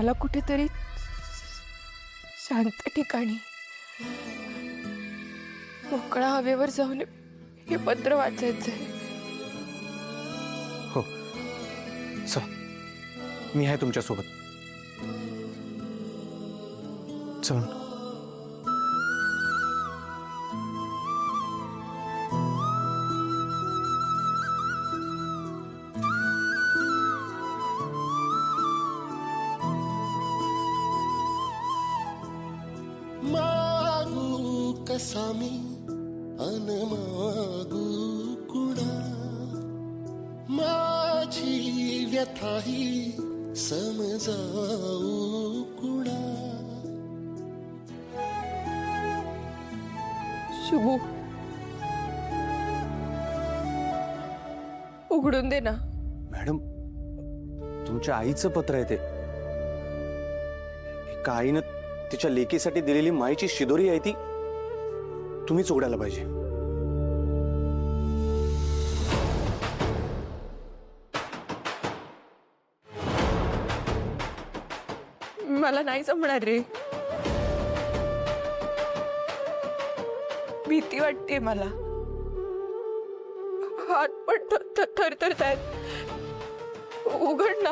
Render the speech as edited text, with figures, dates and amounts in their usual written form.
मला कुठेतरी शांत ठिकाणी मोकळ्या हवेवर जाऊन हे पत्र वाचायचंय. हो चल, मी आहे तुमच्या सोबत. चल. मागू कसा मी अन मागू कुणा, माझी व्यथाही समजाऊ कुणा. शुभू, उघडून दे ना. मॅडम, तुमच्या आईचं पत्र आहे ते. एका आईनं तिच्या लेकीसाठी दिलेली मायेची शिदोरी आहे ती. तुम्हीच उघडायला पाहिजे. मला नाही जमणार रे. भीती वाटते मला. हात पण थरथरतायत. उघड ना.